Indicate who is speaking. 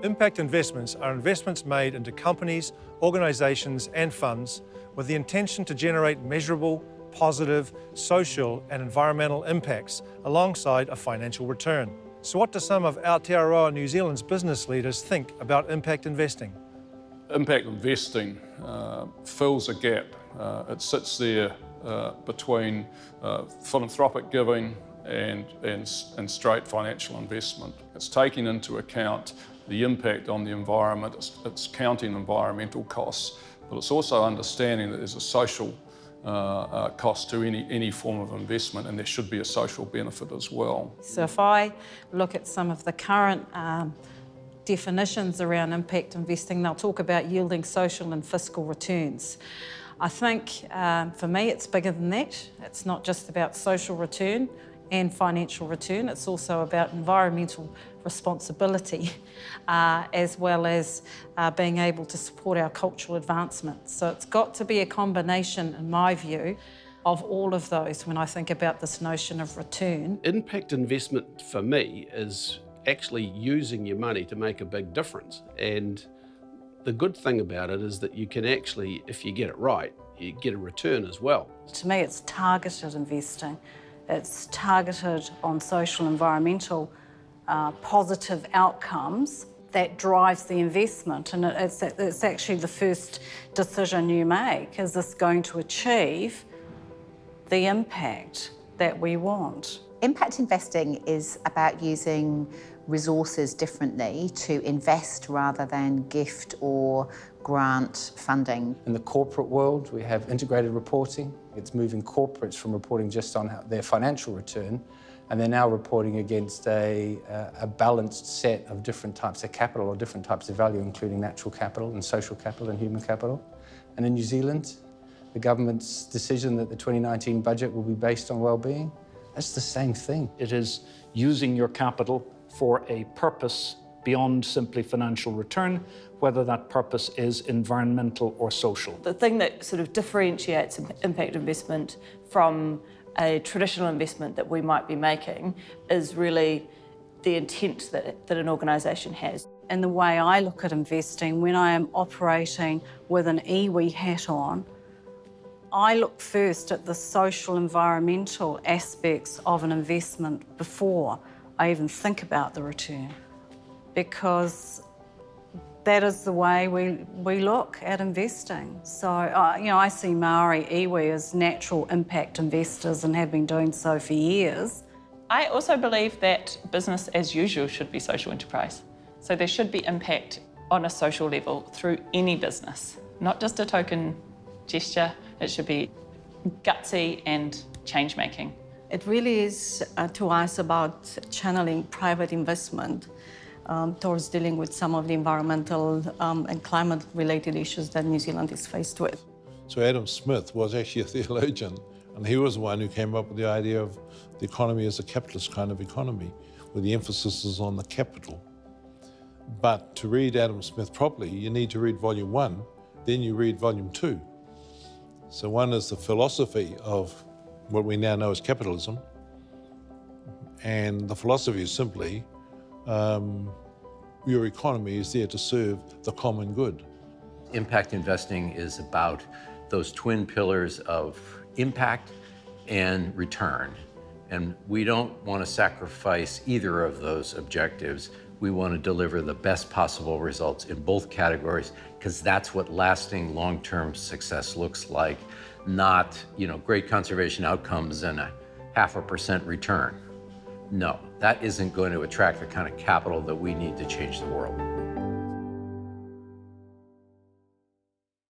Speaker 1: Impact investments are investments made into companies, organisations and funds with the intention to generate measurable, positive, social and environmental impacts alongside a financial return. So what do some of Aotearoa New Zealand's business leaders think about impact investing?
Speaker 2: Impact investing fills a gap. It sits there between philanthropic giving and straight financial investment. It's taking into account the impact on the environment, it's counting environmental costs, but it's also understanding that there's a social cost to any form of investment, and there should be a social benefit as well.
Speaker 3: So if I look at some of the current definitions around impact investing, they'll talk about yielding social and fiscal returns. I think for me it's bigger than that. It's not just about social return and financial return, it's also about environmental responsibility as well as being able to support our cultural advancement. So it's got to be a combination, in my view, of all of those when I think about this notion of return.
Speaker 4: Impact investment for me is actually using your money to make a big difference. And the good thing about it is that you can actually, if you get it right, you get a return as well.
Speaker 3: To me, it's targeted investing. It's targeted on social, environmental, positive outcomes that drives the investment. And it's actually the first decision you make. Is this going to achieve the impact that we want?
Speaker 5: Impact investing is about using resources differently to invest rather than gift or grant funding.
Speaker 6: In the corporate world, we have integrated reporting. It's moving corporates from reporting just on their financial return, and they're now reporting against a balanced set of different types of capital or different types of value, including natural capital and social capital and human capital. And in New Zealand, the government's decision that the 2019 budget will be based on well-being, that's the same thing.
Speaker 7: It is using your capital for a purpose beyond simply financial return, whether that purpose is environmental or social.
Speaker 8: The thing that sort of differentiates impact investment from a traditional investment that we might be making is really the intent that an organisation has.
Speaker 3: And the way I look at investing, when I am operating with an iwi hat on, I look first at the social, environmental aspects of an investment before I even think about the return, because that is the way we look at investing. So, I see Māori iwi as natural impact investors and have been doing so for years.
Speaker 9: I also believe that business as usual should be social enterprise. So there should be impact on a social level through any business, not just a token gesture. It should be gutsy and change-making.
Speaker 10: It really is to us about channeling private investment towards dealing with some of the environmental and climate-related issues that New Zealand is faced with.
Speaker 11: So Adam Smith was actually a theologian, and he was the one who came up with the idea of the economy as a capitalist kind of economy, where the emphasis is on the capital. But to read Adam Smith properly, you need to read volume 1, then you read volume 2. So one is the philosophy of what we now know as capitalism, and the philosophy is simply your economy is there to serve the common good.
Speaker 12: Impact investing is about those twin pillars of impact and return. And we don't want to sacrifice either of those objectives. We want to deliver the best possible results in both categories, because that's what lasting long-term success looks like, not, great conservation outcomes and a 0.5% return. No, that isn't going to attract the kind of capital that we need to change the world.